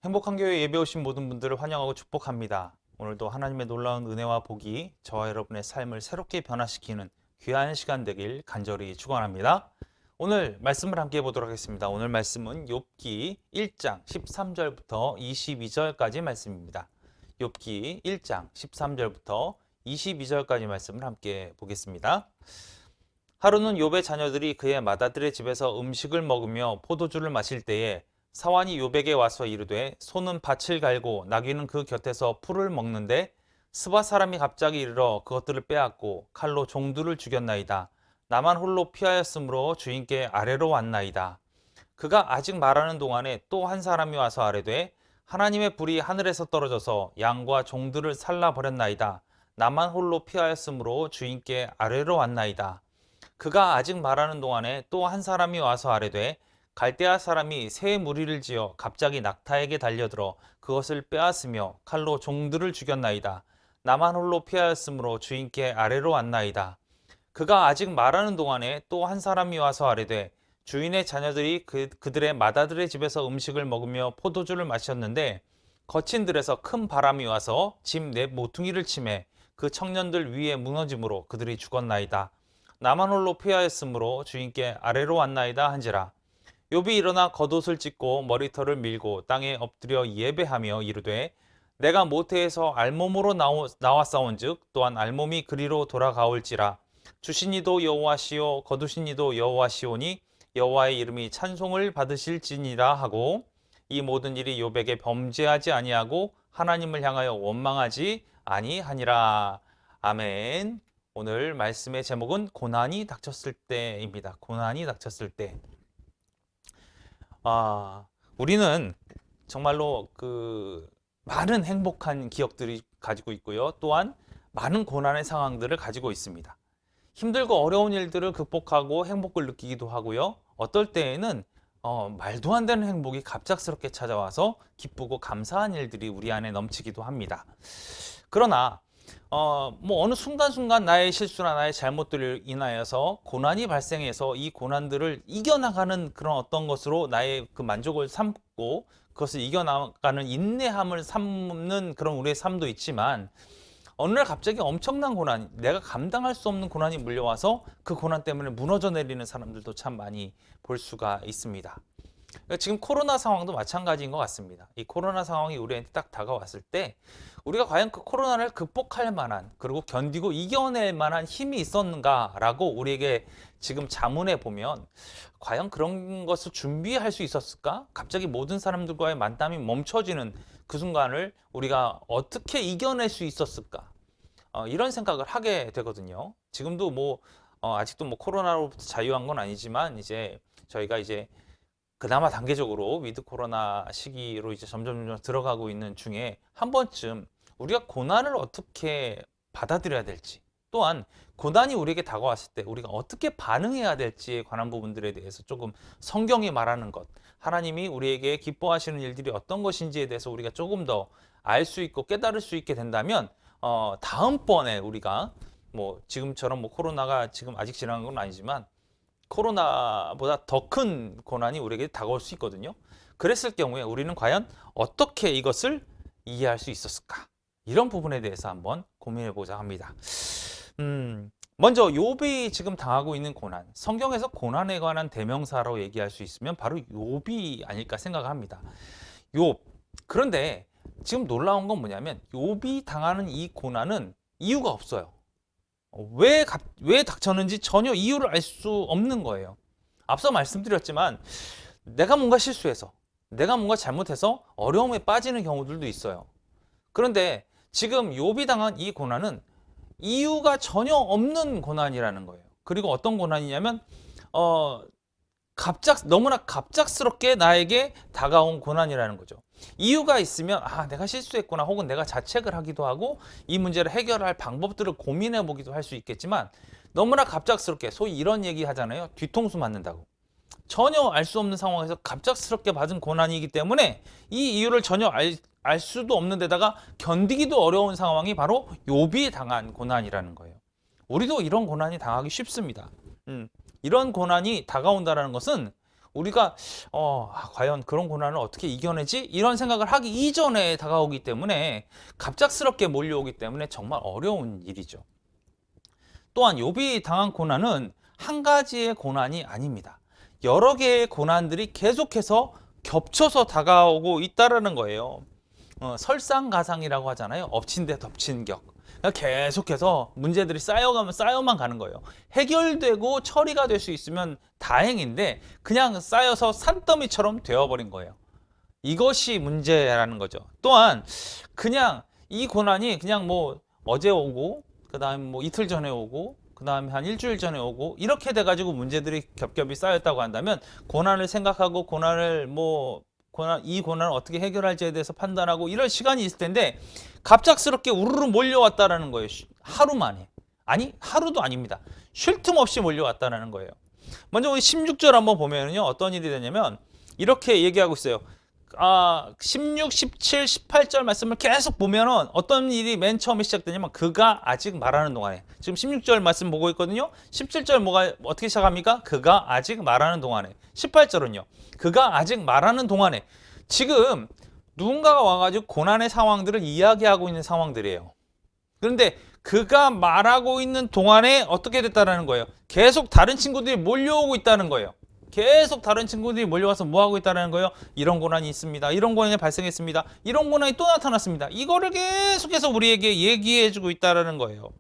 행복한 교회 예배 오신 모든 분들을 환영하고 축복합니다. 오늘도 하나님의 놀라운 은혜와 복이 저와 여러분의 삶을 새롭게 변화시키는 귀한 시간 되길 간절히 축원합니다. 오늘 말씀을 함께 보도록 하겠습니다. 오늘 말씀은 욥기 1장 13절부터 22절까지 말씀입니다. 욥기 1장 13절부터 22절까지 말씀을 함께 보겠습니다. 하루는 욥의 자녀들이 그의 맏아들의 집에서 음식을 먹으며 포도주를 마실 때에 사환이 욥에게 와서 이르되 소는 밭을 갈고 나귀는 그 곁에서 풀을 먹는데 스바 사람이 갑자기 이르러 그것들을 빼앗고 칼로 종들을 죽였나이다. 나만 홀로 피하였으므로 주인께 아래로 왔나이다. 그가 아직 말하는 동안에 또 한 사람이 와서 아뢰되 하나님의 불이 하늘에서 떨어져서 양과 종들을 살라 버렸나이다. 나만 홀로 피하였으므로 주인께 아래로 왔나이다. 그가 아직 말하는 동안에 또 한 사람이 와서 아뢰되 갈대아 사람이 새 무리를 지어 갑자기 낙타에게 달려들어 그것을 빼앗으며 칼로 종들을 죽였나이다. 나만 홀로 피하였으므로 주인께 아래로 왔나이다. 그가 아직 말하는 동안에 또 한 사람이 와서 아뢰되 주인의 자녀들이 그들의 맏아들의 집에서 음식을 먹으며 포도주를 마셨는데 거친 들에서 큰 바람이 와서 집 내 모퉁이를 치매 그 청년들 위에 무너짐으로 그들이 죽었나이다. 나만 홀로 피하였으므로 주인께 아래로 왔나이다 한지라. 욥이 일어나 겉옷을 찢고 머리털을 밀고 땅에 엎드려 예배하며 이르되 내가 모태에서 알몸으로 나왔사온즉 또한 알몸이 그리로 돌아가올지라. 주신 이도 여호와시오 거두신 이도 여호와시오니 여호와의 이름이 찬송을 받으실지니라 하고 이 모든 일이 욥에게 범죄하지 아니하고 하나님을 향하여 원망하지 아니하니라. 아멘. 오늘 말씀의 제목은 고난이 닥쳤을 때입니다. 고난이 닥쳤을 때. 우리는 정말로 많은 행복한 기억들이 가지고 있고요. 또한 많은 고난의 상황들을 가지고 있습니다. 힘들고 어려운 일들을 극복하고 행복을 느끼기도 하고요. 어떨 때에는 말도 안 되는 행복이 갑작스럽게 찾아와서 기쁘고 감사한 일들이 우리 안에 넘치기도 합니다. 그러나 어느 순간순간 나의 실수나 나의 잘못들을 인하여서 고난이 발생해서 이 고난들을 이겨나가는 그런 어떤 것으로 나의 그 만족을 삼고 그것을 이겨나가는 인내함을 삼는 그런 우리의 삶도 있지만 어느 날 갑자기 엄청난 고난, 내가 감당할 수 없는 고난이 물려와서 그 고난 때문에 무너져 내리는 사람들도 참 많이 볼 수가 있습니다. 지금 코로나 상황도 마찬가지인 것 같습니다. 이 코로나 상황이 우리한테 딱 다가왔을 때 우리가 과연 그 코로나를 극복할 만한 그리고 견디고 이겨낼 만한 힘이 있었는가라고 우리에게 지금 자문해 보면 과연 그런 것을 준비할 수 있었을까? 갑자기 모든 사람들과의 만남이 멈춰지는 그 순간을 우리가 어떻게 이겨낼 수 있었을까? 이런 생각을 하게 되거든요. 지금도 아직도 코로나로부터 자유한 건 아니지만 이제 저희가 이제 그나마 단계적으로 위드 코로나 시기로 이제 점점 들어가고 있는 중에 한 번쯤 우리가 고난을 어떻게 받아들여야 될지 또한 고난이 우리에게 다가왔을 때 우리가 어떻게 반응해야 될지에 관한 부분들에 대해서 조금 성경이 말하는 것, 하나님이 우리에게 기뻐하시는 일들이 어떤 것인지에 대해서 우리가 조금 더 알 수 있고 깨달을 수 있게 된다면 다음번에 우리가 지금처럼 코로나가 지금 아직 지나간 건 아니지만 코로나보다 더 큰 고난이 우리에게 다가올 수 있거든요. 그랬을 경우에 우리는 과연 어떻게 이것을 이해할 수 있었을까? 이런 부분에 대해서 한번 고민해 보자 합니다. 먼저 욥이 지금 당하고 있는 고난, 성경에서 고난에 관한 대명사로 얘기할 수 있으면 바로 욥이 아닐까 생각합니다. 욥. 그런데 지금 놀라운 건 뭐냐면 욥이 당하는 이 고난은 이유가 없어요. 왜 닥쳤는지 전혀 이유를 알 수 없는 거예요. 앞서 말씀드렸지만 내가 뭔가 실수해서 내가 뭔가 잘못해서 어려움에 빠지는 경우들도 있어요. 그런데 지금 욥이 당한 이 고난은 이유가 전혀 없는 고난이라는 거예요. 그리고 어떤 고난이냐면 너무나 갑작스럽게 나에게 다가온 고난이라는 거죠. 이유가 있으면 내가 실수했구나 혹은 내가 자책을 하기도 하고 이 문제를 해결할 방법들을 고민해 보기도 할 수 있겠지만 너무나 갑작스럽게 소위 이런 얘기 하잖아요. 뒤통수 맞는다고. 전혀 알 수 없는 상황에서 갑작스럽게 받은 고난이기 때문에 이 이유를 전혀 알 수도 없는 데다가 견디기도 어려운 상황이 바로 욥이 당한 고난이라는 거예요. 우리도 이런 고난이 당하기 쉽습니다. 이런 고난이 다가온다는 것은 우리가 과연 그런 고난을 어떻게 이겨내지? 이런 생각을 하기 이전에 다가오기 때문에 갑작스럽게 몰려오기 때문에 정말 어려운 일이죠. 또한 욥이 당한 고난은 한 가지의 고난이 아닙니다. 여러 개의 고난들이 계속해서 겹쳐서 다가오고 있다라는 거예요. 설상가상이라고 하잖아요. 엎친 데 덮친 격. 그러니까 계속해서 문제들이 쌓여만 가는 거예요. 해결되고 처리가 될 수 있으면 다행인데 그냥 쌓여서 산더미처럼 되어버린 거예요. 이것이 문제라는 거죠. 또한 그냥 이 고난이 그냥 뭐 어제 오고 그 다음에 뭐 이틀 전에 오고 그 다음에 한 일주일 전에 오고 이렇게 돼가지고 문제들이 겹겹이 쌓였다고 한다면 고난을 생각하고 이 고난을 어떻게 해결할지에 대해서 판단하고 이럴 시간이 있을 텐데 갑작스럽게 우르르 몰려왔다라는 거예요. 하루 만에. 아니 하루도 아닙니다. 쉴 틈 없이 몰려왔다라는 거예요. 먼저 우리 16절 한번 보면요 어떤 일이 되냐면 이렇게 얘기하고 있어요. 16, 17, 18절 말씀을 계속 보면은 어떤 일이 맨 처음에 시작되냐면 그가 아직 말하는 동안에, 지금 16절 말씀 보고 있거든요. 17절 어떻게 시작합니까? 그가 아직 말하는 동안에. 18절은요. 그가 아직 말하는 동안에. 지금 누군가가 와가지고 고난의 상황들을 이야기하고 있는 상황들이에요. 그런데 그가 말하고 있는 동안에 어떻게 됐다라는 거예요? 계속 다른 친구들이 몰려오고 있다는 거예요. 계속 다른 친구들이 몰려와서 뭐 하고 있다는 거예요? 이런 고난이 있습니다. 이런 고난이 발생했습니다. 이런 고난이 또 나타났습니다. 이거를 계속해서 우리에게 얘기해주고 있다는 거예요.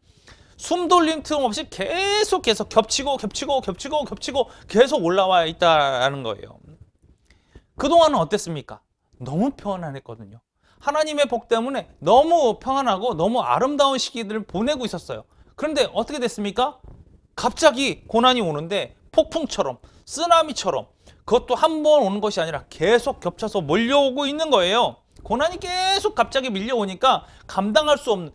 숨 돌림 틈 없이 계속해서 겹치고 계속 올라와 있다는 거예요. 그동안은 어땠습니까? 너무 평안했거든요. 하나님의 복 때문에 너무 평안하고 너무 아름다운 시기들을 보내고 있었어요. 그런데 어떻게 됐습니까? 갑자기 고난이 오는데 폭풍처럼 쓰나미처럼 그것도 한 번 오는 것이 아니라 계속 겹쳐서 몰려오고 있는 거예요. 고난이 계속 갑자기 밀려오니까 감당할 수 없는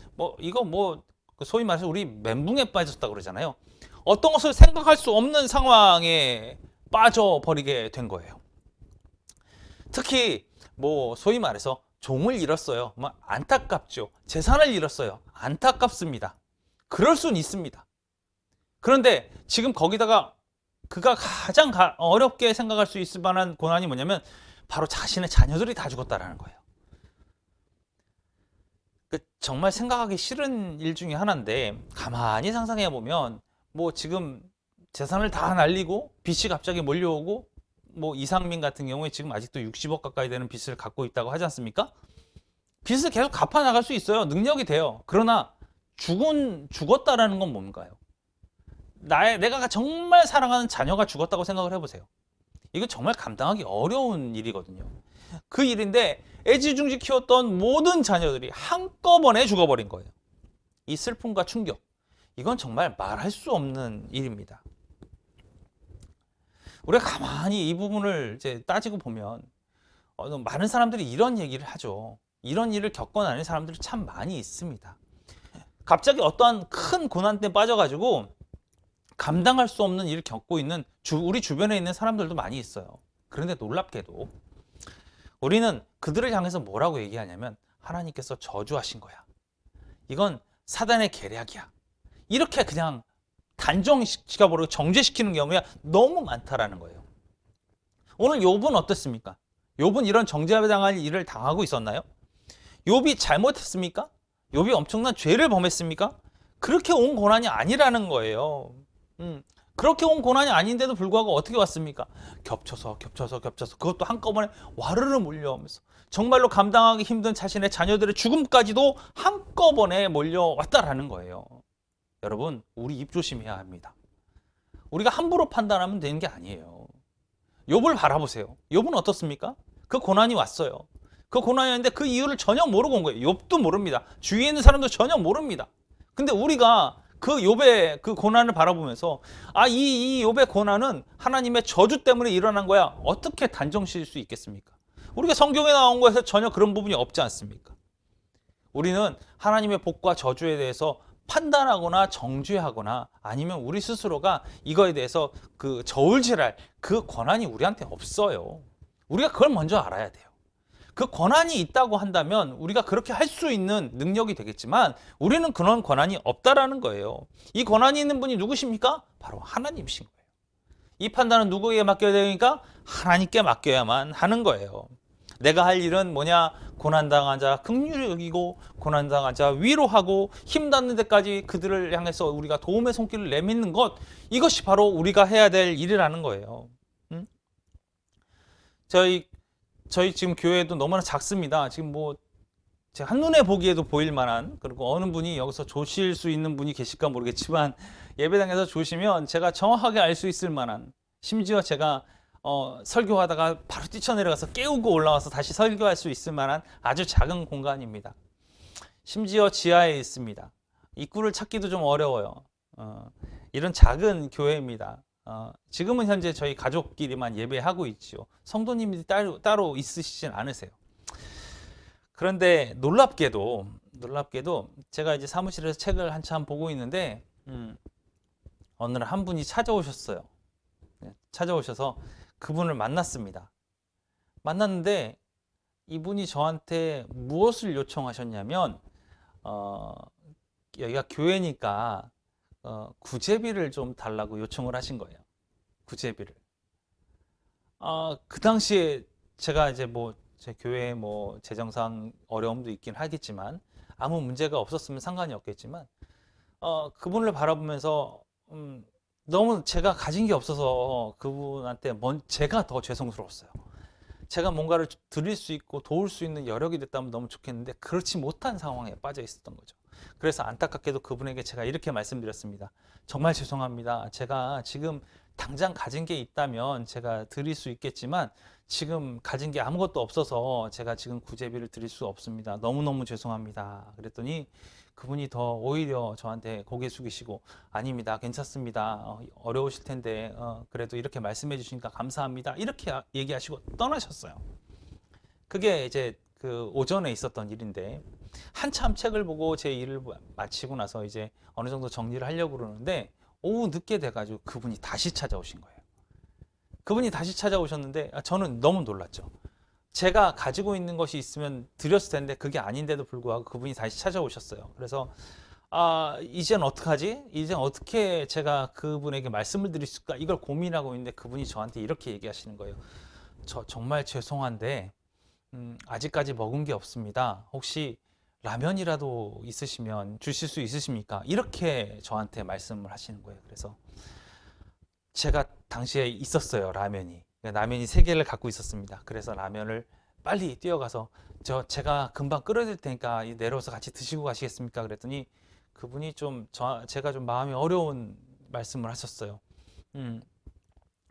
소위 말해서 우리 멘붕에 빠졌다 그러잖아요. 어떤 것을 생각할 수 없는 상황에 빠져버리게 된 거예요. 특히 소위 말해서 종을 잃었어요. 안타깝죠. 재산을 잃었어요. 안타깝습니다. 그럴 수는 있습니다. 그런데 지금 거기다가 그가 가장 어렵게 생각할 수 있을 만한 고난이 뭐냐면 바로 자신의 자녀들이 다 죽었다라는 거예요. 정말 생각하기 싫은 일 중에 하나인데 가만히 상상해 보면 지금 재산을 다 날리고 빚이 갑자기 몰려오고 이상민 같은 경우에 지금 아직도 60억 가까이 되는 빚을 갖고 있다고 하지 않습니까? 빚을 계속 갚아 나갈 수 있어요. 능력이 돼요. 그러나 죽었다라는 건 뭔가요? 내가 정말 사랑하는 자녀가 죽었다고 생각을 해보세요. 이거 정말 감당하기 어려운 일이거든요. 그 일인데 애지중지 키웠던 모든 자녀들이 한꺼번에 죽어버린 거예요. 이 슬픔과 충격, 이건 정말 말할 수 없는 일입니다. 우리가 가만히 이 부분을 이제 따지고 보면 많은 사람들이 이런 얘기를 하죠. 이런 일을 겪어내는 사람들이 참 많이 있습니다. 갑자기 어떠한 큰 고난 때 빠져가지고 감당할 수 없는 일을 겪고 있는 우리 주변에 있는 사람들도 많이 있어요. 그런데 놀랍게도 우리는 그들을 향해서 뭐라고 얘기하냐면 하나님께서 저주하신 거야. 이건 사단의 계략이야. 이렇게 그냥 단정시켜버리고 정죄시키는 경우가 너무 많다라는 거예요. 오늘 욥은 어떻습니까? 욥은 이런 정죄당할 일을 당하고 있었나요? 욥이 잘못했습니까? 욥이 엄청난 죄를 범했습니까? 그렇게 온 고난이 아니라는 거예요. 그렇게 온 고난이 아닌데도 불구하고 어떻게 왔습니까? 겹쳐서 그것도 한꺼번에 와르르 몰려오면서 정말로 감당하기 힘든 자신의 자녀들의 죽음까지도 한꺼번에 몰려왔다라는 거예요. 여러분, 우리 입 조심해야 합니다. 우리가 함부로 판단하면 되는 게 아니에요. 욥을 바라보세요. 욥은 어떻습니까? 그 고난이 왔어요. 그 고난이 왔는데 그 이유를 전혀 모르고 온 거예요. 욥도 모릅니다. 주위에 있는 사람도 전혀 모릅니다. 근데 우리가 그 욥의 그 고난을 바라보면서 이 욥의 고난은 하나님의 저주 때문에 일어난 거야. 어떻게 단정지을 수 있겠습니까? 우리가 성경에 나온 것에서 전혀 그런 부분이 없지 않습니까? 우리는 하나님의 복과 저주에 대해서 판단하거나 정죄하거나 아니면 우리 스스로가 이거에 대해서 그 저울질할 그 권한이 우리한테 없어요. 우리가 그걸 먼저 알아야 돼요. 그 권한이 있다고 한다면 우리가 그렇게 할 수 있는 능력이 되겠지만 우리는 그런 권한이 없다라는 거예요. 이 권한이 있는 분이 누구십니까? 바로 하나님이신 거예요. 이 판단은 누구에게 맡겨야 되니까 하나님께 맡겨야만 하는 거예요. 내가 할 일은 뭐냐? 고난당한 자 긍휼히 여기고 고난당한 자 위로하고 힘 닿는 데까지 그들을 향해서 우리가 도움의 손길을 내미는 것, 이것이 바로 우리가 해야 될 일이라는 거예요. 저희 지금 교회도 너무나 작습니다. 지금 뭐 제가 한눈에 보기에도 보일 만한, 그리고 어느 분이 여기서 조실 수 있는 분이 계실까 모르겠지만 예배당에서 조시면 제가 정확하게 알 수 있을 만한, 심지어 제가 설교하다가 바로 뛰쳐내려가서 깨우고 올라와서 다시 설교할 수 있을 만한 아주 작은 공간입니다. 심지어 지하에 있습니다. 입구를 찾기도 좀 어려워요. 이런 작은 교회입니다. 지금은 현재 저희 가족끼리만 예배하고 있죠. 성도님들이 따로 있으시진 않으세요. 그런데 놀랍게도 제가 이제 사무실에서 책을 한참 보고 있는데 어느 날 한 분이 찾아오셨어요. 찾아오셔서 그분을 만났습니다. 만났는데 이분이 저한테 무엇을 요청하셨냐면 여기가 교회니까 구제비를 좀 달라고 요청을 하신 거예요. 구제비를. 그 당시에 제가 이제 뭐 제 교회에 뭐 재정상 어려움도 있긴 하겠지만 아무 문제가 없었으면 상관이 없겠지만 그분을 바라보면서 너무 제가 가진 게 없어서 그분한테 제가 더 죄송스러웠어요. 제가 뭔가를 드릴 수 있고 도울 수 있는 여력이 됐다면 너무 좋겠는데 그렇지 못한 상황에 빠져 있었던 거죠. 그래서 안타깝게도 그분에게 제가 이렇게 말씀드렸습니다. 정말 죄송합니다. 제가 지금 당장 가진 게 있다면 제가 드릴 수 있겠지만 지금 가진 게 아무것도 없어서 제가 지금 구제비를 드릴 수 없습니다. 너무너무 죄송합니다. 그랬더니 그분이 더 오히려 저한테 고개 숙이시고 아닙니다. 괜찮습니다. 어려우실 텐데 그래도 이렇게 말씀해 주시니까 감사합니다. 이렇게 얘기하시고 떠나셨어요. 그게 이제 그 오전에 있었던 일인데 한참 책을 보고 제 일을 마치고 나서 이제 어느 정도 정리를 하려고 그러는데 오후 늦게 돼가지고 그분이 다시 찾아오신 거예요. 그분이 다시 찾아오셨는데 저는 너무 놀랐죠. 제가 가지고 있는 것이 있으면 드렸을 텐데 그게 아닌데도 불구하고 그분이 다시 찾아오셨어요. 그래서 이젠 어떡하지? 이젠 어떻게 제가 그분에게 말씀을 드릴 수 있을까? 이걸 고민하고 있는데 그분이 저한테 이렇게 얘기하시는 거예요. 저 정말 죄송한데 아직까지 먹은 게 없습니다. 혹시 라면이라도 있으시면 주실 수 있으십니까? 이렇게 저한테 말씀을 하시는 거예요. 그래서 제가 당시에 있었어요. 라면이 3개를 갖고 있었습니다. 그래서 라면을 빨리 뛰어가서 제가 금방 끓여드릴 테니까 내려와서 같이 드시고 가시겠습니까? 그랬더니 그분이 제가 좀 마음이 어려운 말씀을 하셨어요.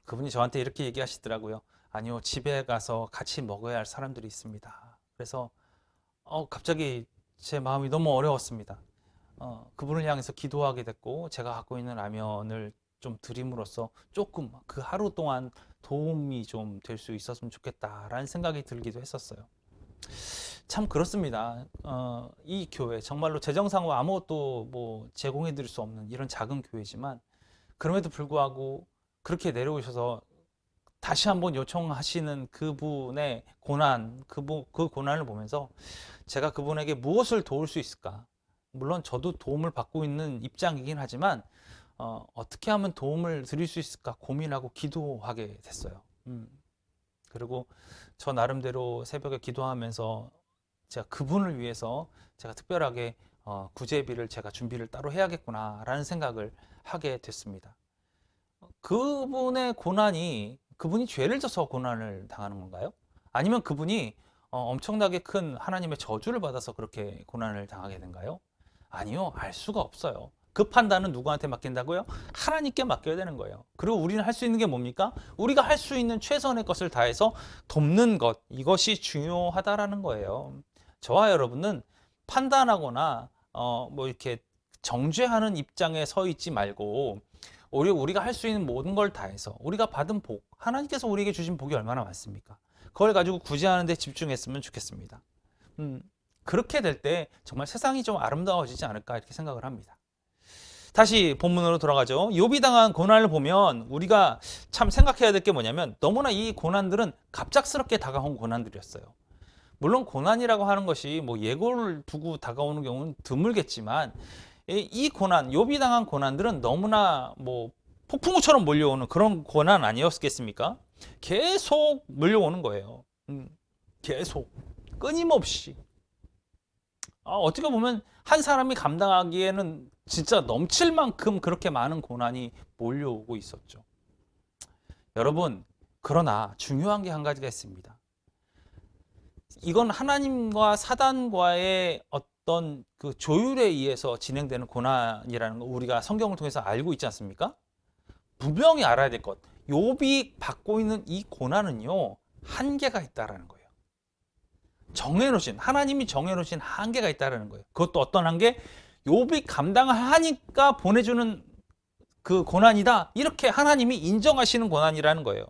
그분이 저한테 이렇게 얘기하시더라고요. 아니요, 집에 가서 같이 먹어야 할 사람들이 있습니다. 그래서 갑자기 제 마음이 너무 어려웠습니다. 그분을 향해서 기도하게 됐고 제가 갖고 있는 라면을 좀 드림으로써 조금 그 하루 동안 도움이 좀 될 수 있었으면 좋겠다라는 생각이 들기도 했었어요. 참 그렇습니다. 이 교회 정말로 재정상으로 아무것도 뭐 제공해 드릴 수 없는 이런 작은 교회지만 그럼에도 불구하고 그렇게 내려오셔서 다시 한번 요청하시는 그분의 고난, 그 고난을 보면서 제가 그분에게 무엇을 도울 수 있을까? 물론 저도 도움을 받고 있는 입장이긴 하지만 어떻게 하면 도움을 드릴 수 있을까 고민하고 기도하게 됐어요. 그리고 저 나름대로 새벽에 기도하면서 제가 그분을 위해서 제가 특별하게 구제비를 제가 준비를 따로 해야겠구나라는 생각을 하게 됐습니다. 그분의 고난이 그분이 죄를 져서 고난을 당하는 건가요? 아니면 그분이 엄청나게 큰 하나님의 저주를 받아서 그렇게 고난을 당하게 된가요? 아니요, 알 수가 없어요. 그 판단은 누구한테 맡긴다고요? 하나님께 맡겨야 되는 거예요. 그리고 우리는 할 수 있는 게 뭡니까? 우리가 할 수 있는 최선의 것을 다해서 돕는 것, 이것이 중요하다라는 거예요. 저와 여러분은 판단하거나 뭐 이렇게 정죄하는 입장에 서 있지 말고 오히려 우리가 할 수 있는 모든 걸 다해서 우리가 받은 복, 하나님께서 우리에게 주신 복이 얼마나 많습니까? 그걸 가지고 구제하는 데 집중했으면 좋겠습니다. 그렇게 될 때 정말 세상이 좀 아름다워지지 않을까 이렇게 생각을 합니다. 다시 본문으로 돌아가죠. 욥이 당한 고난을 보면 우리가 참 생각해야 될 게 뭐냐면 너무나 이 고난들은 갑작스럽게 다가온 고난들이었어요. 물론 고난이라고 하는 것이 뭐 예고를 두고 다가오는 경우는 드물겠지만 이 고난, 욥이 당한 고난들은 너무나 뭐 폭풍우처럼 몰려오는 그런 고난 아니었겠습니까? 계속 몰려오는 거예요. 계속 끊임없이. 어떻게 보면 한 사람이 감당하기에는 진짜 넘칠 만큼 그렇게 많은 고난이 몰려오고 있었죠. 여러분, 그러나 중요한 게 한 가지가 있습니다. 이건 하나님과 사단과의 어떤 그 조율에 의해서 진행되는 고난이라는 거 우리가 성경을 통해서 알고 있지 않습니까? 분명히 알아야 될 것. 욥이 받고 있는 이 고난은요, 한계가 있다라는 거예요. 정해놓으신, 하나님이 정해놓으신 한계가 있다라는 거예요. 그것도 어떤 한계? 욥이 감당하니까 보내주는 그 고난이다. 이렇게 하나님이 인정하시는 고난이라는 거예요.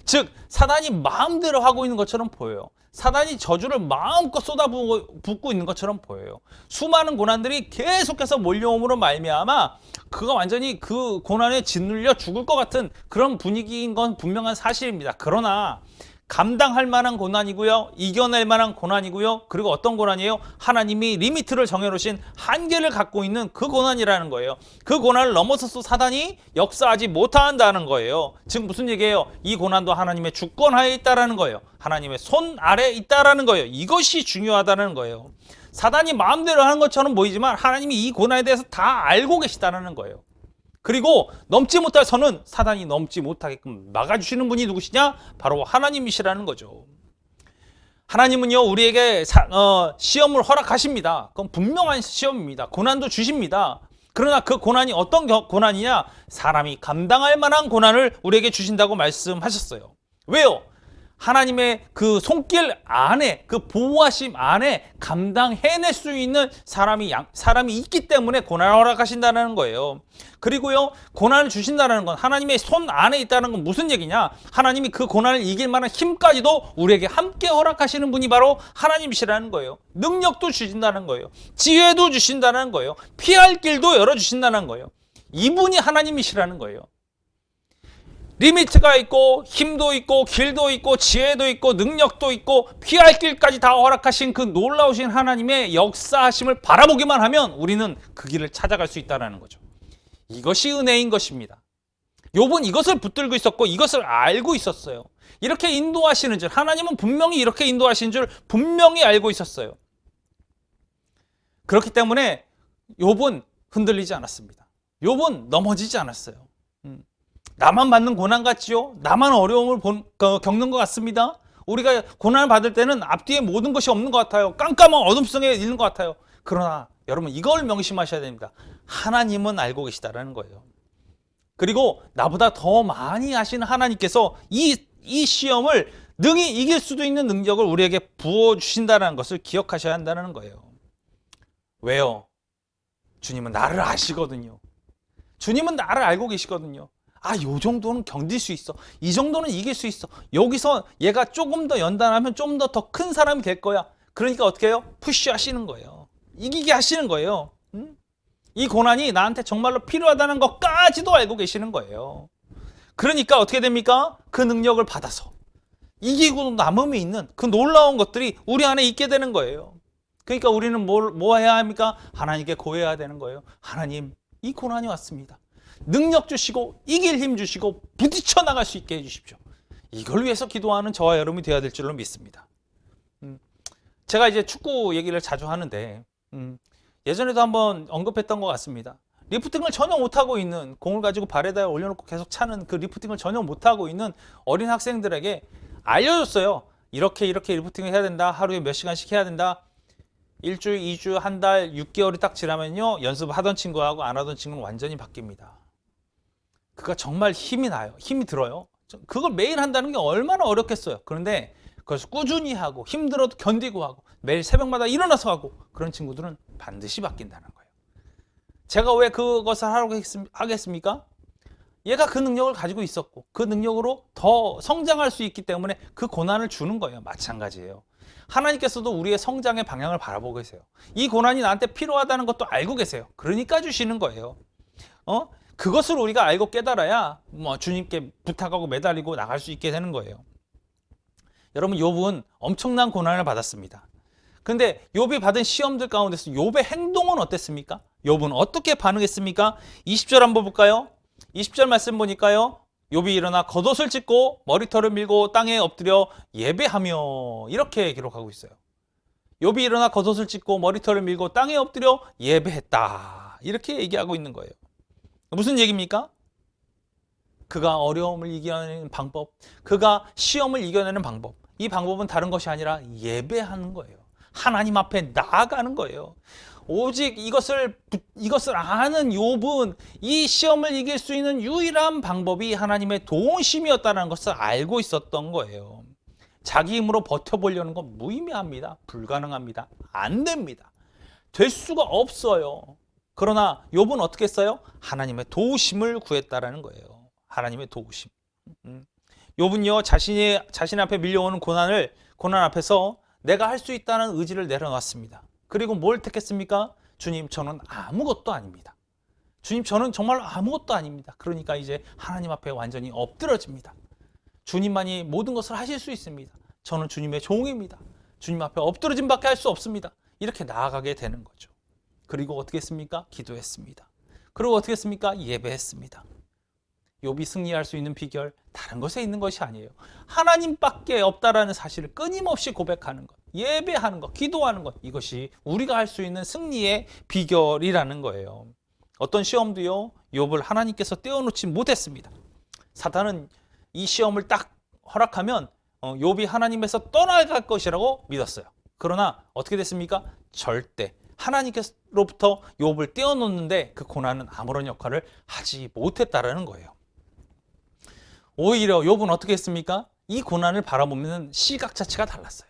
즉 사단이 마음대로 하고 있는 것처럼 보여요. 사단이 저주를 마음껏 쏟아붓고 있는 것처럼 보여요. 수많은 고난들이 계속해서 몰려옴으로 말미암아 그가 완전히 그 고난에 짓눌려 죽을 것 같은 그런 분위기인 건 분명한 사실입니다. 그러나 감당할 만한 고난이고요. 이겨낼 만한 고난이고요. 그리고 어떤 고난이에요? 하나님이 리미트를 정해놓으신 한계를 갖고 있는 그 고난이라는 거예요. 그 고난을 넘어서서 사단이 역사하지 못한다는 거예요. 즉 무슨 얘기예요? 이 고난도 하나님의 주권하에 있다라는 거예요. 하나님의 손 아래에 있다라는 거예요. 이것이 중요하다는 거예요. 사단이 마음대로 하는 것처럼 보이지만 하나님이 이 고난에 대해서 다 알고 계시다는 거예요. 그리고 넘지 못할 선은 사단이 넘지 못하게끔 막아주시는 분이 누구시냐? 바로 하나님이시라는 거죠. 하나님은요 우리에게 시험을 허락하십니다. 그건 분명한 시험입니다. 고난도 주십니다. 그러나 그 고난이 어떤 고난이냐? 사람이 감당할 만한 고난을 우리에게 주신다고 말씀하셨어요. 왜요? 하나님의 그 손길 안에, 그 보호하심 안에 감당해낼 수 있는 사람이 있기 때문에 고난을 허락하신다는 거예요. 그리고요, 고난을 주신다는 건 하나님의 손 안에 있다는 건 무슨 얘기냐? 하나님이 그 고난을 이길 만한 힘까지도 우리에게 함께 허락하시는 분이 바로 하나님이시라는 거예요. 능력도 주신다는 거예요. 지혜도 주신다는 거예요. 피할 길도 열어주신다는 거예요. 이분이 하나님이시라는 거예요. 리미트가 있고 힘도 있고 길도 있고 지혜도 있고 능력도 있고 피할 길까지 다 허락하신 그 놀라우신 하나님의 역사하심을 바라보기만 하면 우리는 그 길을 찾아갈 수 있다는 거죠. 이것이 은혜인 것입니다. 욥은 이것을 붙들고 있었고 이것을 알고 있었어요. 이렇게 인도하시는 줄, 하나님은 분명히 이렇게 인도하시는 줄 분명히 알고 있었어요. 그렇기 때문에 욥은 흔들리지 않았습니다. 욥은 넘어지지 않았어요. 나만 받는 고난 같지요? 나만 어려움을 겪는 것 같습니다. 우리가 고난을 받을 때는 앞뒤에 모든 것이 없는 것 같아요. 깜깜한 어둠 속에 있는 것 같아요. 그러나 여러분 이걸 명심하셔야 됩니다. 하나님은 알고 계시다라는 거예요. 그리고 나보다 더 많이 아시는 하나님께서 이 시험을 능히 이길 수도 있는 능력을 우리에게 부어주신다는 것을 기억하셔야 한다는 거예요. 왜요? 주님은 나를 아시거든요. 주님은 나를 알고 계시거든요. 요 정도는 견딜 수 있어. 이 정도는 이길 수 있어. 여기서 얘가 조금 더 연단하면 좀 더 큰 사람이 될 거야. 그러니까 어떻게 해요? 푸시하시는 거예요. 이기게 하시는 거예요. 이 고난이 나한테 정말로 필요하다는 것까지도 알고 계시는 거예요. 그러니까 어떻게 됩니까? 그 능력을 받아서 이기고 남음이 있는 그 놀라운 것들이 우리 안에 있게 되는 거예요. 그러니까 우리는 뭐 해야 합니까? 하나님께 고해야 되는 거예요. 하나님, 이 고난이 왔습니다. 능력 주시고 이길 힘 주시고 부딪혀 나갈 수 있게 해주십시오. 이걸 위해서 기도하는 저와 여러분이 되어야 될 줄로 믿습니다. 제가 이제 축구 얘기를 자주 하는데 예전에도 한번 언급했던 것 같습니다. 리프팅을 전혀 못하고 있는, 공을 가지고 발에다 올려놓고 계속 차는 그 리프팅을 전혀 못하고 있는 어린 학생들에게 알려줬어요. 이렇게 리프팅을 해야 된다. 하루에 몇 시간씩 해야 된다. 일주일, 2주, 한 달, 6개월이 딱 지나면요, 연습하던 친구하고 안 하던 친구는 완전히 바뀝니다. 그가 정말 힘이 나요. 힘이 들어요. 그걸 매일 한다는 게 얼마나 어렵겠어요. 그런데 그것을 꾸준히 하고 힘들어도 견디고 하고 매일 새벽마다 일어나서 하고 그런 친구들은 반드시 바뀐다는 거예요. 제가 왜 그것을 하라고 하겠습니까? 얘가 그 능력을 가지고 있었고 그 능력으로 더 성장할 수 있기 때문에 그 고난을 주는 거예요. 마찬가지예요. 하나님께서도 우리의 성장의 방향을 바라보고 계세요. 이 고난이 나한테 필요하다는 것도 알고 계세요. 그러니까 주시는 거예요. 그것을 우리가 알고 깨달아야 주님께 부탁하고 매달리고 나갈 수 있게 되는 거예요. 여러분, 욥은 엄청난 고난을 받았습니다. 근데 욥이 받은 시험들 가운데서 욥의 행동은 어땠습니까? 욥은 어떻게 반응했습니까? 20절 한번 볼까요? 20절 말씀 보니까요. 욥이 일어나 겉옷을 찢고 머리털을 밀고 땅에 엎드려 예배하며 이렇게 기록하고 있어요. 욥이 일어나 겉옷을 찢고 머리털을 밀고 땅에 엎드려 예배했다. 이렇게 얘기하고 있는 거예요. 무슨 얘기입니까? 그가 어려움을 이겨내는 방법, 그가 시험을 이겨내는 방법, 이 방법은 다른 것이 아니라 예배하는 거예요. 하나님 앞에 나아가는 거예요. 오직 이것을 아는 욥은 이 시험을 이길 수 있는 유일한 방법이 하나님의 도우심이었다는 것을 알고 있었던 거예요. 자기 힘으로 버텨보려는 건 무의미합니다. 불가능합니다. 안 됩니다. 될 수가 없어요. 그러나 욥은 어떻게 했어요? 하나님의 도우심을 구했다라는 거예요. 하나님의 도우심. 욥은요, 자신 앞에 밀려오는 고난 앞에서 내가 할 수 있다는 의지를 내려놨습니다. 그리고 뭘 택했습니까? 주님, 저는 아무것도 아닙니다. 주님, 저는 정말 아무것도 아닙니다. 그러니까 이제 하나님 앞에 완전히 엎드러집니다. 주님만이 모든 것을 하실 수 있습니다. 저는 주님의 종입니다. 주님 앞에 엎드러짐밖에 할 수 없습니다. 이렇게 나아가게 되는 거죠. 그리고 어떻게 했습니까? 기도했습니다. 그리고 어떻게 했습니까? 예배했습니다. 욥이 승리할 수 있는 비결, 다른 것에 있는 것이 아니에요. 하나님밖에 없다라는 사실을 끊임없이 고백하는 것, 예배하는 것, 기도하는 것, 이것이 우리가 할 수 있는 승리의 비결이라는 거예요. 어떤 시험도요, 욥을 하나님께서 떼어놓지 못했습니다. 사탄은 이 시험을 딱 허락하면 욥이 하나님에서 떠나갈 것이라고 믿었어요. 그러나 어떻게 됐습니까? 절대 하나님께로부터 욥을 떼어놓는데 그 고난은 아무런 역할을 하지 못했다라는 거예요. 오히려 욥은 어떻게 했습니까? 이 고난을 바라보면 시각 자체가 달랐어요.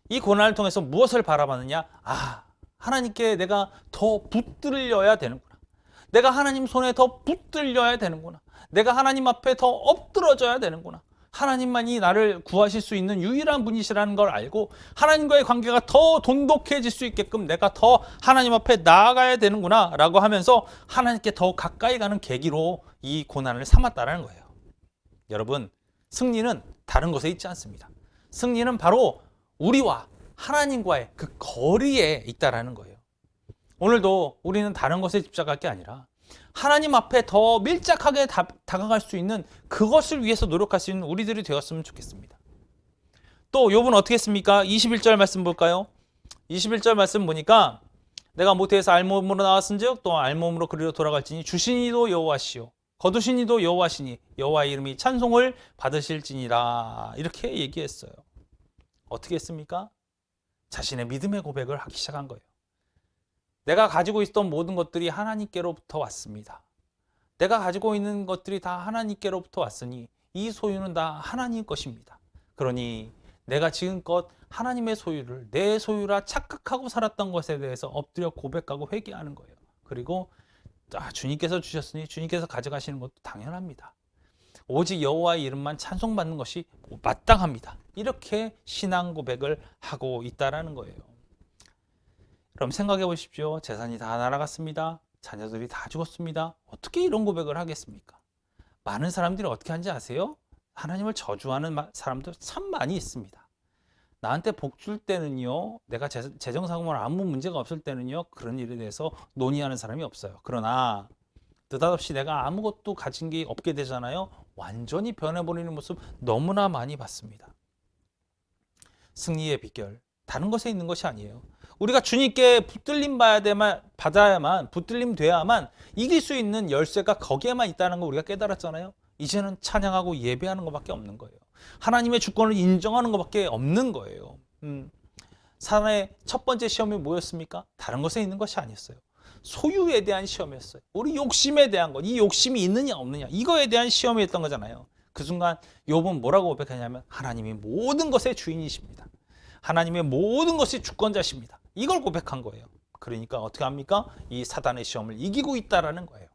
이 고난을 통해서 무엇을 바라봤느냐? 하나님께 내가 더 붙들려야 되는구나. 내가 하나님 손에 더 붙들려야 되는구나. 내가 하나님 앞에 더 엎드러져야 되는구나. 하나님만이 나를 구하실 수 있는 유일한 분이시라는 걸 알고 하나님과의 관계가 더 돈독해질 수 있게끔 내가 더 하나님 앞에 나아가야 되는구나 라고 하면서 하나님께 더 가까이 가는 계기로 이 고난을 삼았다는 거예요. 여러분, 승리는 다른 것에 있지 않습니다. 승리는 바로 우리와 하나님과의 그 거리에 있다라는 거예요. 오늘도 우리는 다른 것에 집착할 게 아니라 하나님 앞에 더 밀착하게 다가갈 수 있는 그것을 위해서 노력할 수 있는 우리들이 되었으면 좋겠습니다. 또 욥은 어떻게 했습니까? 21절 말씀 볼까요? 21절 말씀 보니까 내가 모태에서 알몸으로 나왔은즉 또 알몸으로 그리로 돌아갈지니 주신 이도 여호와시요 거두신 이도 여호와시니 여호와의 이름이 찬송을 받으실지니라. 이렇게 얘기했어요. 어떻게 했습니까? 자신의 믿음의 고백을 하기 시작한 거예요. 내가 가지고 있던 모든 것들이 하나님께로부터 왔습니다. 내가 가지고 있는 것들이 다 하나님께로부터 왔으니 이 소유는 다 하나님 것입니다. 그러니 내가 지금껏 하나님의 소유를 내 소유라 착각하고 살았던 것에 대해서 엎드려 고백하고 회개하는 거예요. 그리고 주님께서 주셨으니 주님께서 가져가시는 것도 당연합니다. 오직 여호와의 이름만 찬송받는 것이 마땅합니다. 이렇게 신앙 고백을 하고 있다라는 거예요. 그럼 생각해 보십시오. 재산이 다 날아갔습니다. 자녀들이 다 죽었습니다. 어떻게 이런 고백을 하겠습니까? 많은 사람들이 어떻게 하는지 아세요? 하나님을 저주하는 사람들 참 많이 있습니다. 나한테 복 줄 때는요, 내가 재정상으로 아무 문제가 없을 때는요, 그런 일에 대해서 논의하는 사람이 없어요. 그러나 느닷없이 내가 아무것도 가진 게 없게 되잖아요. 완전히 변해버리는 모습 너무나 많이 봤습니다. 승리의 비결, 다른 것에 있는 것이 아니에요. 우리가 주님께 붙들림 받아야만, 붙들림 돼야만 이길 수 있는 열쇠가 거기에만 있다는 거 우리가 깨달았잖아요. 이제는 찬양하고 예배하는 것밖에 없는 거예요. 하나님의 주권을 인정하는 것밖에 없는 거예요. 사람의 첫 번째 시험이 뭐였습니까? 다른 것에 있는 것이 아니었어요. 소유에 대한 시험이었어요. 우리 욕심에 대한 것, 이 욕심이 있느냐 없느냐, 이거에 대한 시험이었던 거잖아요. 그 순간 욥은 뭐라고 고백하냐면 하나님이 모든 것의 주인이십니다. 하나님의 모든 것이 주권자십니다. 이걸 고백한 거예요. 그러니까 어떻게 합니까? 이 사단의 시험을 이기고 있다라는 거예요.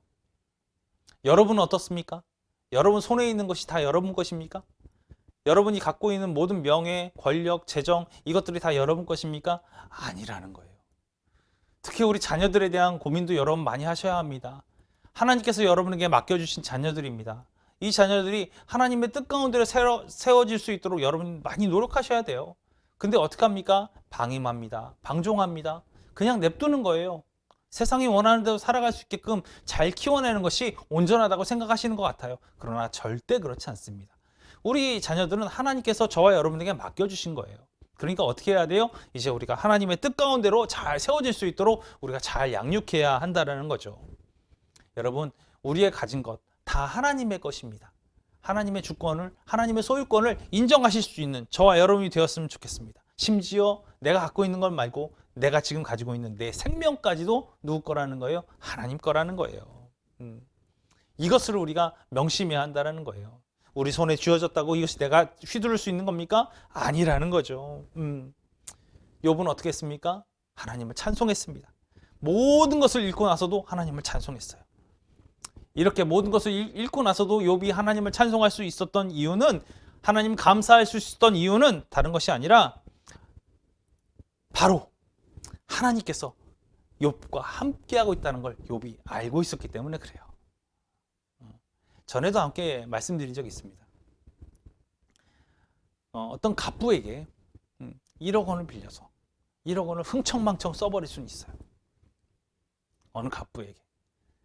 여러분은 어떻습니까? 여러분 손에 있는 것이 다 여러분 것입니까? 여러분이 갖고 있는 모든 명예, 권력, 재정, 이것들이 다 여러분 것입니까? 아니라는 거예요. 특히 우리 자녀들에 대한 고민도 여러분 많이 하셔야 합니다. 하나님께서 여러분에게 맡겨주신 자녀들입니다. 이 자녀들이 하나님의 뜻 가운데 세워질 수 있도록 여러분 많이 노력하셔야 돼요. 근데 어떻게 합니까? 방임합니다. 방종합니다. 그냥 냅두는 거예요. 세상이 원하는 대로 살아갈 수 있게끔 잘 키워내는 것이 온전하다고 생각하시는 것 같아요. 그러나 절대 그렇지 않습니다. 우리 자녀들은 하나님께서 저와 여러분에게 맡겨주신 거예요. 그러니까 어떻게 해야 돼요? 이제 우리가 하나님의 뜻 가운데로 잘 세워질 수 있도록 우리가 잘 양육해야 한다는 거죠. 여러분, 우리의 가진 것 다 하나님의 것입니다. 하나님의 주권을, 하나님의 소유권을 인정하실 수 있는 저와 여러분이 되었으면 좋겠습니다. 심지어 내가 갖고 있는 것 말고 내가 지금 가지고 있는 내 생명까지도 누구 거라는 거예요? 하나님 거라는 거예요. 이것을 우리가 명심해야 한다는 거예요. 우리 손에 쥐어졌다고 이것이 내가 휘두를 수 있는 겁니까? 아니라는 거죠. 욥은 어떻게 했습니까? 하나님을 찬송했습니다. 모든 것을 잃고 나서도 하나님을 찬송했어요. 이렇게 모든 것을 잃고 나서도 욥이 하나님을 찬송할 수 있었던 이유는, 하나님 감사할 수 있었던 이유는 다른 것이 아니라 바로 하나님께서 욥과 함께하고 있다는 걸 욥이 알고 있었기 때문에 그래요. 전에도 함께 말씀드린 적이 있습니다. 어떤 갑부에게 1억 원을 빌려서 1억 원을 흥청망청 써버릴 수는 있어요. 어느 갑부에게.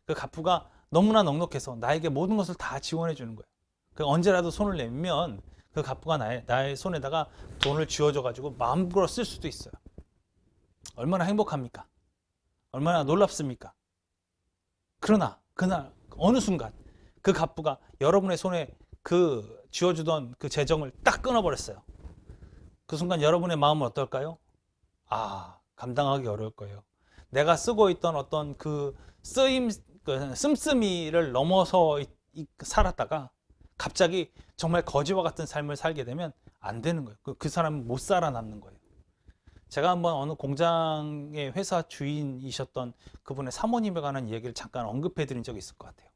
그 갑부가 너무나 넉넉해서 나에게 모든 것을 다 지원해 주는 거예요. 언제라도 손을 내밀면 그 갑부가 나의 손에다가 돈을 쥐어줘 가지고 마음대로 쓸 수도 있어요. 얼마나 행복합니까? 얼마나 놀랍습니까? 그러나 그날 어느 순간 그 갑부가 여러분의 손에 그 쥐어주던 그 재정을 딱 끊어버렸어요. 그 순간 여러분의 마음은 어떨까요? 감당하기 어려울 거예요. 내가 쓰고 있던 어떤 그 씀씀이를 넘어서 살았다가 갑자기 정말 거지와 같은 삶을 살게 되면 안 되는 거예요. 그 사람은 못 살아남는 거예요. 제가 한번 어느 공장의 회사 주인이셨던 그분의 사모님에 관한 얘기를 잠깐 언급해 드린 적이 있을 것 같아요.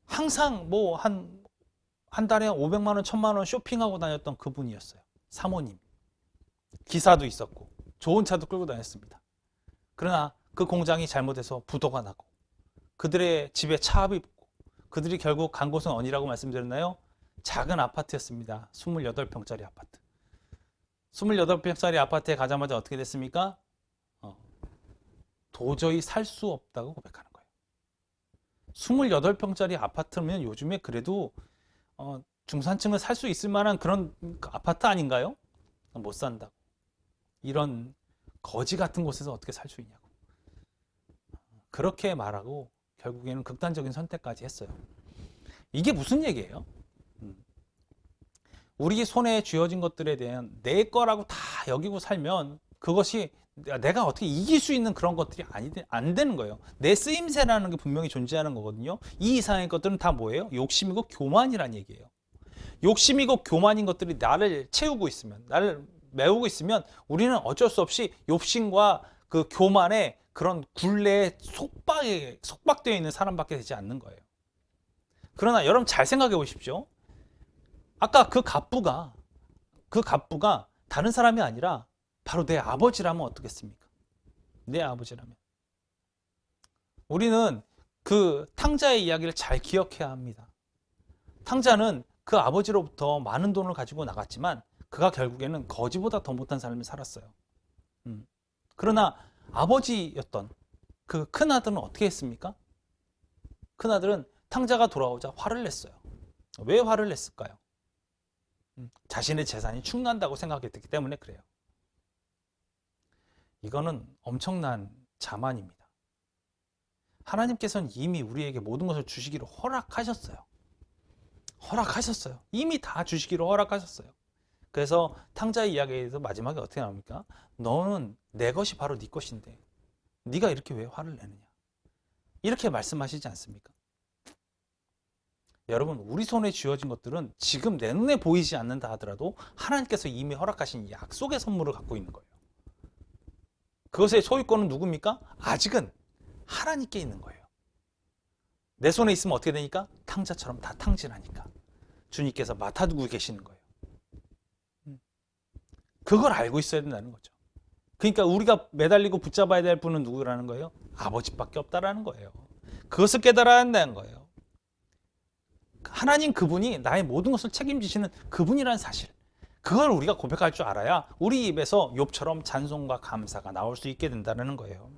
항상 한 달에 500만 원, 1000만 원 쇼핑하고 다녔던 그분이었어요. 사모님. 기사도 있었고 좋은 차도 끌고 다녔습니다. 그러나 그 공장이 잘못해서 부도가 나고 그들의 집에 차압이 붙고 그들이 결국 간 곳은 어디라고 말씀드렸나요? 작은 아파트였습니다. 28평짜리 아파트. 28평짜리 아파트에 가자마자 어떻게 됐습니까? 도저히 살 수 없다고 고백하는 거예요. 28평짜리 아파트면 요즘에 그래도 중산층은 살 수 있을 만한 그런 아파트 아닌가요? 못 산다고. 이런 거지 같은 곳에서 어떻게 살 수 있냐고. 그렇게 말하고 결국에는 극단적인 선택까지 했어요. 이게 무슨 얘기예요? 우리 손에 쥐어진 것들에 대한 내 거라고 다 여기고 살면 그것이 내가 어떻게 이길 수 있는 그런 것들이 안 되는 거예요. 내 쓰임새라는 게 분명히 존재하는 거거든요. 이 이상의 것들은 다 뭐예요? 욕심이고 교만이란 얘기예요. 욕심이고 교만인 것들이 나를 채우고 있으면, 나를 메우고 있으면 우리는 어쩔 수 없이 욕심과 그 교만의 그런 굴레에 속박되어 있는 사람밖에 되지 않는 거예요. 그러나 여러분 잘 생각해 보십시오. 아까 그 갑부가 다른 사람이 아니라 바로 내 아버지라면 어떻겠습니까? 내 아버지라면. 우리는 그 탕자의 이야기를 잘 기억해야 합니다. 탕자는 그 아버지로부터 많은 돈을 가지고 나갔지만 그가 결국에는 거지보다 더 못한 삶을 살았어요. 그러나 아버지였던 그 큰아들은 어떻게 했습니까? 큰아들은 탕자가 돌아오자 화를 냈어요. 왜 화를 냈을까요? 자신의 재산이 축난다고 생각했기 때문에 그래요. 이거는 엄청난 자만입니다. 하나님께서는 이미 우리에게 모든 것을 주시기로 허락하셨어요. 이미 다 주시기로 허락하셨어요. 그래서 탕자의 이야기에서 마지막에 어떻게 나옵니까? 너는 내 것이 바로 네 것인데 네가 이렇게 왜 화를 내느냐? 이렇게 말씀하시지 않습니까? 여러분, 우리 손에 쥐어진 것들은 지금 내 눈에 보이지 않는다 하더라도 하나님께서 이미 허락하신 약속의 선물을 갖고 있는 거예요. 그것의 소유권은 누굽니까? 아직은 하나님께 있는 거예요. 내 손에 있으면 어떻게 되니까? 탕자처럼 다 탕진하니까 주님께서 맡아두고 계시는 거예요. 그걸 알고 있어야 된다는 거죠. 그러니까 우리가 매달리고 붙잡아야 될 분은 누구라는 거예요? 아버지밖에 없다라는 거예요. 그것을 깨달아야 한다는 거예요. 하나님 그분이 나의 모든 것을 책임지시는 그분이라는 사실, 그걸 우리가 고백할 줄 알아야 우리 입에서 욥처럼 찬송과 감사가 나올 수 있게 된다는 거예요.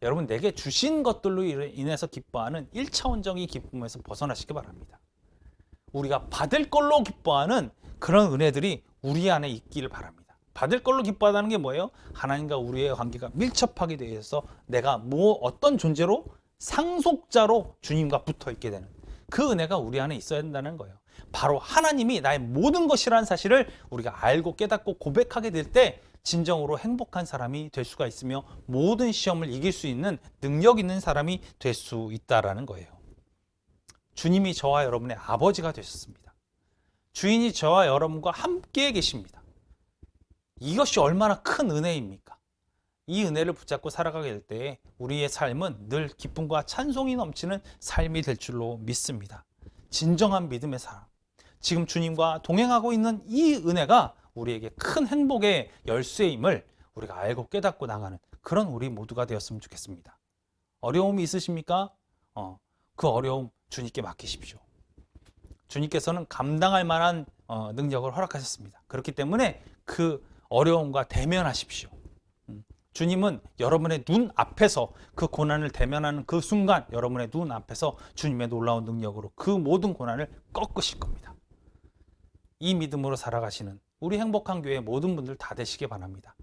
여러분, 내게 주신 것들로 인해서 기뻐하는 1차원적인 기쁨에서 벗어나시기 바랍니다. 우리가 받을 걸로 기뻐하는 그런 은혜들이 우리 안에 있기를 바랍니다. 받을 걸로 기뻐하다는 게 뭐예요? 하나님과 우리의 관계가 밀접하게 되어서 내가 어떤 존재로 상속자로 주님과 붙어 있게 되는 그 은혜가 우리 안에 있어야 된다는 거예요. 바로 하나님이 나의 모든 것이라는 사실을 우리가 알고 깨닫고 고백하게 될 때 진정으로 행복한 사람이 될 수가 있으며 모든 시험을 이길 수 있는 능력 있는 사람이 될 수 있다라는 거예요. 주님이 저와 여러분의 아버지가 되셨습니다. 주인이 저와 여러분과 함께 계십니다. 이것이 얼마나 큰 은혜입니까? 이 은혜를 붙잡고 살아가게 될 때 우리의 삶은 늘 기쁨과 찬송이 넘치는 삶이 될 줄로 믿습니다. 진정한 믿음의 사람. 지금 주님과 동행하고 있는 이 은혜가 우리에게 큰 행복의 열쇠임을 우리가 알고 깨닫고 나가는 그런 우리 모두가 되었으면 좋겠습니다. 어려움이 있으십니까? 그 어려움 주님께 맡기십시오. 주님께서는 감당할 만한 능력을 허락하셨습니다. 그렇기 때문에 그 어려움과 대면하십시오. 주님은 여러분의 눈 앞에서 그 고난을 대면하는 그 순간 여러분의 눈 앞에서 주님의 놀라운 능력으로 그 모든 고난을 꺾으실 겁니다. 이 믿음으로 살아가시는 우리 행복한 교회 모든 분들 다 되시길 바랍니다.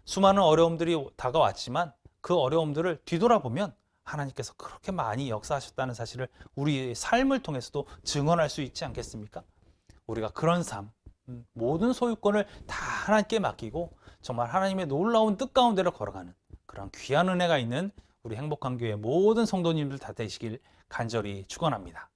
수많은 어려움들이 다가왔지만 그 어려움들을 뒤돌아보면 하나님께서 그렇게 많이 역사하셨다는 사실을 우리의 삶을 통해서도 증언할 수 있지 않겠습니까? 우리가 그런 삶, 모든 소유권을 다 하나님께 맡기고 정말 하나님의 놀라운 뜻 가운데로 걸어가는 그런 귀한 은혜가 있는 우리 행복한 교회 모든 성도님들 다 되시길 간절히 축원합니다.